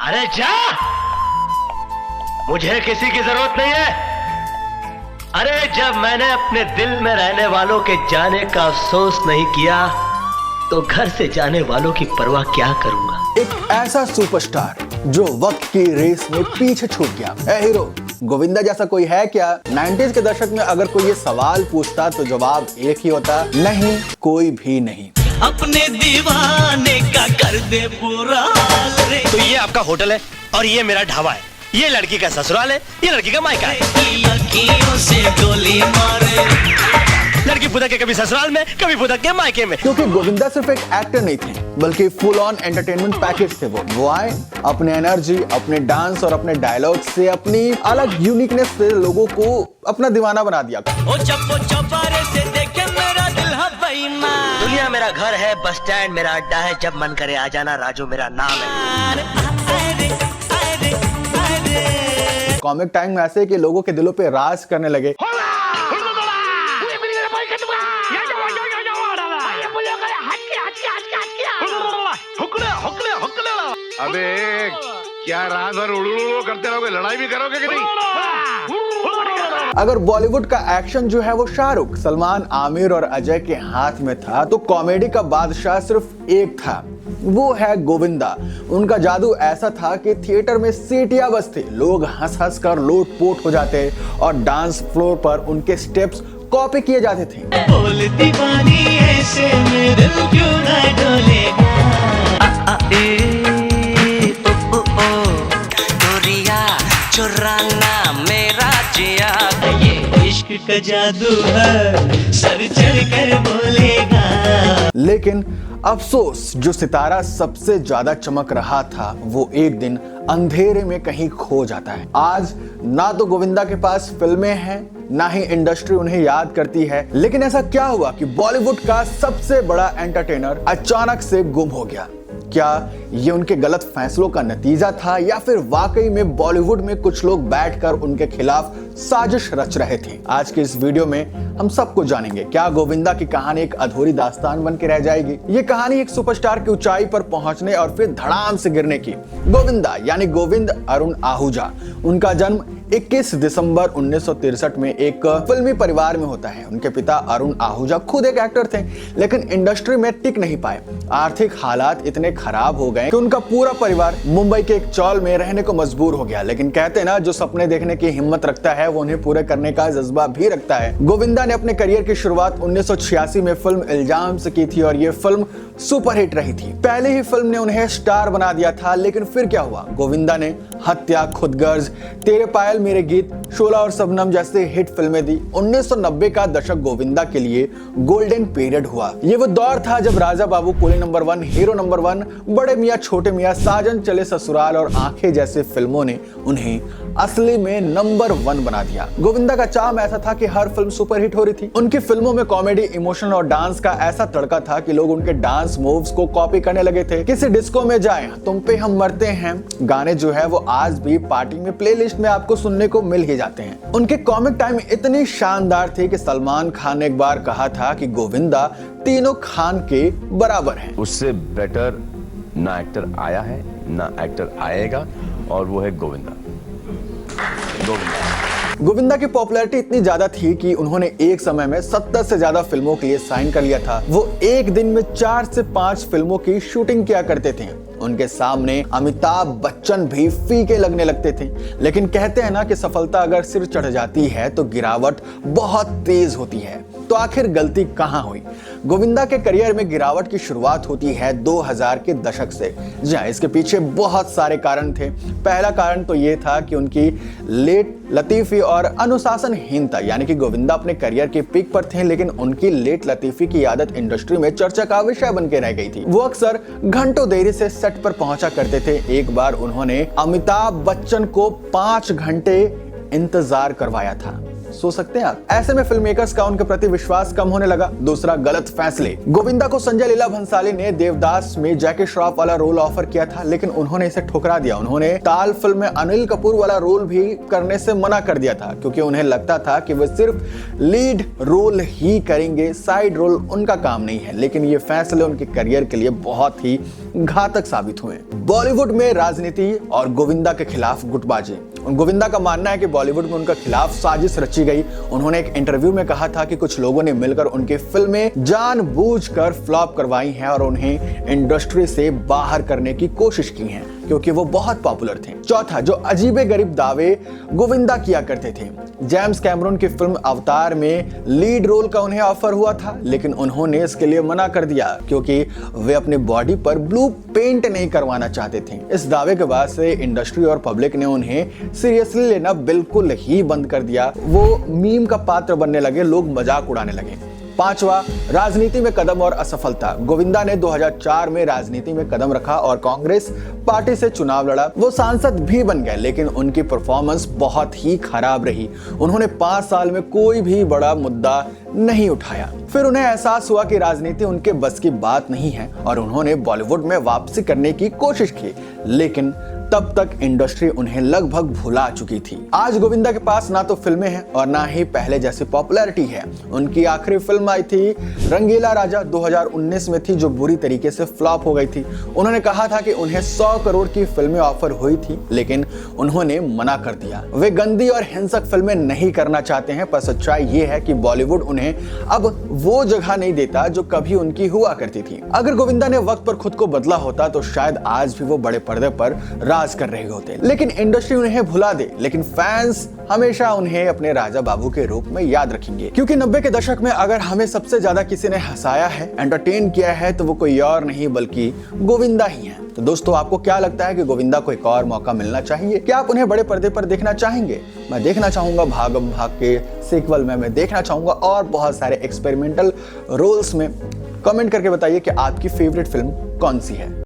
अरे जा, मुझे किसी की जरूरत नहीं है। अरे जब मैंने अपने दिल में रहने वालों के जाने का अफसोस नहीं किया तो घर से जाने वालों की परवाह क्या करूंगा। एक ऐसा सुपरस्टार जो वक्त की रेस में पीछे छूट गया। ए हीरो, गोविंदा जैसा कोई है क्या? 90s के दशक में अगर कोई ये सवाल पूछता तो जवाब एक ही होता, नहीं, कोई भी नहीं। अपने दीवाने का कर दे पूरा हाल रे। तो ये आपका होटल है और ये मेरा ढाबा है, ये लड़की का ससुराल है, ये लड़की का मायका है। अखियों से गोली मारे, लड़की फुदक के कभी ससुराल में, कभी फुदक के मायके में। क्योंकि गोविंदा सिर्फ एक एक्टर नहीं थे, बल्कि फुल ऑन एंटरटेनमेंट पैकेज थे। वो आए अपने एनर्जी, अपने डांस और अपने डायलॉग से, अपनी अलग यूनिकनेस से लोगों को अपना दीवाना बना दिया। ओ चप्पारे से देखे मेरा दिल है बेईमान। दुनिया मेरा घर है, बस स्टैंड मेरा अड्डा है, जब मन करे आ जाना, राजू मेरा नाम है। कॉमिक टाइम में ऐसे कि लोगों के दिलों पे राज करने लगे। अबे क्या रात भर उड़ू करते रहोगे, लड़ाई भी करोगे कि नहीं? अगर बॉलीवुड का एक्शन जो है वो शाहरुख, सलमान, आमिर और अजय के हाथ में था तो कॉमेडी का बादशाह सिर्फ एक था, वो है गोविंदा। उनका जादू ऐसा था कि थिएटर में सीटियां बजती, लोग हंस हंस कर लोटपोट हो जाते और डांस फ्लोर पर उनके स्टेप्स कॉपी किए जाते थे। बोल दीवानी ऐसे में दिल क्यों ना डोलेगा। चुराना मेरा जिया, ये इश्क का जादू है, सर चढ़ कर बोलेगा। लेकिन अफसोस, जो सितारा सबसे ज्यादा चमक रहा था वो एक दिन अंधेरे में कहीं खो जाता है। आज ना तो गोविंदा के पास फिल्में हैं, ना ही इंडस्ट्री उन्हें याद करती है। लेकिन ऐसा क्या हुआ कि बॉलीवुड का सबसे बड़ा एंटरटेनर अचानक से गुम हो गया? क्या ये उनके गलत फैसलों का नतीजा था या फिर वाकई में बॉलीवुड में कुछ लोग बैठकर उनके खिलाफ साजिश रच रहे थे? आज के इस वीडियो में हम सबको जानेंगे। क्या गोविंदा की कहानी एक अधूरी दास्तान बन के रह जाएगी? ये कहानी एक सुपरस्टार की ऊंचाई पर पहुंचने और फिर धड़ाम से गिरने की। गोविंदा यानी गोविंद अरुण आहूजा, उनका जन्म 21 दिसंबर 1963 में एक फिल्मी परिवार में होता है। उनके पिता अरुण आहूजा खुद एक एक्टर थे, लेकिन इंडस्ट्री में टिक नहीं पाए। आर्थिक हालात इतने खराब हो गए कि उनका पूरा परिवार मुंबई के एक चौल में रहने को मजबूर हो गया। लेकिन कहते हैं ना, जो सपने देखने की हिम्मत रखता है वो उन्हें पूरे करने का जज्बा भी रखता है। गोविंदा ने अपने करियर की शुरुआत 1986 में फिल्म इल्जाम से की थी और ये फिल्म सुपरहिट रही थी। पहले ही फिल्म ने उन्हें स्टार बना दिया था, लेकिन फिर क्या हुआ? गोविंदा ने हत्या, खुदगर्ज, तेरे पायल मेरे गीत, शोला और शबनम जैसे हिट फिल्में दी। 1990 का दशक गोविंदा के लिए गोल्डन पीरियड हुआ। ये वो दौर था जब राजा बाबू, कुली नंबर 1, हीरो नंबर 1, बड़े मियां छोटे मियां, साजन चले ससुराल और आंखें जैसे फिल्मों ने उन्हें असली में नंबर 1 बना दिया। गोविंदा का चार्म ऐसा था कि हर फिल्म सुपरहिट हो रही थी। उनकी फिल्मों में कॉमेडी, इमोशन और डांस का ऐसा तड़का था कि लोग उनके डांस मूव्स को कॉपी करने लगे थे। किसी डिस्को में जाएं, तुम पे हम मरते हैं गाने जो है वो आज भी पार्टी में प्लेलिस्ट में आपको सुनने को मिल ही जाते हैं। उनके कॉमिक टाइम इतनी शानदार थे कि सलमान खान ने एक बार कहा था कि गोविंदा तीनों खान के बराबर हैं। उससे बेटर ना एक्टर आया है ना एक्टर आएगा, और वो है गोविंदा। गोविंदा की पॉपुलैरिटी इतनी ज्यादा थी कि उन्होंने एक समय में 70 से ज्यादा फिल्मों के लिए साइन कर लिया था। वो एक दिन में 4 से 5 फिल्मों की शूटिंग किया करते थे। उनके सामने अमिताभ बच्चन भी फीके लगने लगते थे। लेकिन कहते हैं ना कि सफलता अगर सिर चढ़ जाती है तो गिरावट बहुत तेज होती है। तो आखिर गलती कहां हुई? गोविंदा के करियर में गिरावट की शुरुआत होती है 2000 के दशक से। जहां इसके पीछे बहुत सारे कारण थे। पहला कारण तो ये था कि उनकी लेट लतीफी और अनुशासनहीनता, यानी कि गोविंदा अपने करियर के पीक पर थे, लेकिन उनकी लेट लतीफी की आदत इंडस्ट्री में चर्चा का विषय बन के रह गई थी। वो अक्सर घंटों देरी से सेट पर पहुंचा करते थे। एक बार उन्होंने अमिताभ बच्चन को 5 घंटे इंतजार करवाया था। सोच सकते हैं आप। ऐसे में फिल्म मेकर्स का उनके प्रति विश्वास कम होने लगा। दूसरा, गलत फैसले। गोविंदा को संजय लीला भंसाली ने देवदास में जैकी श्रॉफ वाला रोल ऑफर किया था, लेकिन उन्होंने इसे ठुकरा दिया। उन्होंने ताल फिल्म में अनिल कपूर वाला रोल भी करने से मना कर दिया था, क्योंकि उन्हें लगता था कि वे सिर्फ लीड रोल ही करेंगे, साइड रोल उनका काम नहीं है। लेकिन ये फैसले उनके करियर के लिए बहुत ही घातक साबित हुए। बॉलीवुड में राजनीति और गोविंदा के खिलाफ गुटबाजी। गोविंदा का मानना है कि बॉलीवुड में उनके खिलाफ साजिश रची गई। उन्होंने एक इंटरव्यू में कहा था कि कुछ लोगों ने मिलकर उनकी फिल्में जानबूझकर फ्लॉप करवाई हैं और उन्हें इंडस्ट्री से बाहर करने की कोशिश की है, क्योंकि वो बहुत पॉपुलर थे। चौथा, जो अजीबे गरीब दावे गोविंदा किया करते थे। जेम्स कैमरून की फिल्म अवतार में लीड रोल का उन्हें ऑफर हुआ था, लेकिन उन्होंने इसके लिए मना कर दिया, क्योंकि वे अपनी बॉडी पर ब्लू पेंट नहीं करवाना चाहते थे। इस दावे के बाद से इंडस्ट्री और पब्लिक ने उन्हें सीरियसली लेना बिल्कुल ही बंद कर दिया। वो मीम का पात्र बनने लगे, लोग मजाक उड़ाने लगे। पांचवा, राजनीति में कदम और असफलता। गोविंदा ने 2004 में राजनीति में कदम रखा और कांग्रेस पार्टी से चुनाव लड़ा। वो सांसद भी बन गए, लेकिन उनकी परफॉर्मेंस बहुत ही खराब रही। उन्होंने 5 साल में कोई भी बड़ा मुद्दा नहीं उठाया। फिर उन्हें एहसास हुआ कि राजनीति उनके बस की बात नहीं है और उन्होंने बॉलीवुड में वापसी करने की कोशिश की, लेकिन तब तक इंडस्ट्री उन्हें लगभग भुला चुकी थी। आज गोविंदा के पास ना तो फिल्में हैं और ना ही पहले जैसी पॉपुलैरिटी है। उनकी आखिरी फिल्म आई थी रंगीला राजा 2019 में थी, जो बुरी तरीके से फ्लॉप हो गई थी। उन्होंने कहा था कि उन्हें 100 करोड़ की फिल्में ऑफर हुई थी, लेकिन उन्होंने मना कर दिया। वे गंदी और हिंसक फिल्में नहीं करना चाहते हैं, पर सच्चाई ये है कि बॉलीवुड उन्हें अब वो जगह नहीं देता जो कभी उनकी हुआ करती थी। अगर गोविंदा ने वक्त पर खुद को बदला होता तो शायद आज भी वो बड़े पर्दे पर राज कर रहे होते। लेकिन इंडस्ट्री उन्हें भुला दे, लेकिन फैंस हमेशा उन्हें अपने राजा बाबू के रूप में याद रखेंगे, क्योंकि 90 के दशक में अगर हमें सबसे ज्यादा किसी ने हंसाया है, एंटरटेन किया है, तो वो कोई और नहीं बल्कि गोविंदा ही है। तो दोस्तों, आपको क्या लगता है कि गोविंदा को एक और मौका मिलना चाहिए? क्या आप उन्हें बड़े पर्दे पर देखना चाहेंगे? मैं देखना चाहूंगा भागम भाग के सीक्वल में, मैं देखना चाहूंगा और बहुत सारे एक्सपेरिमेंटल रोल्स में। कमेंट करके बताइए कि आपकी फेवरेट फिल्म कौन सी है।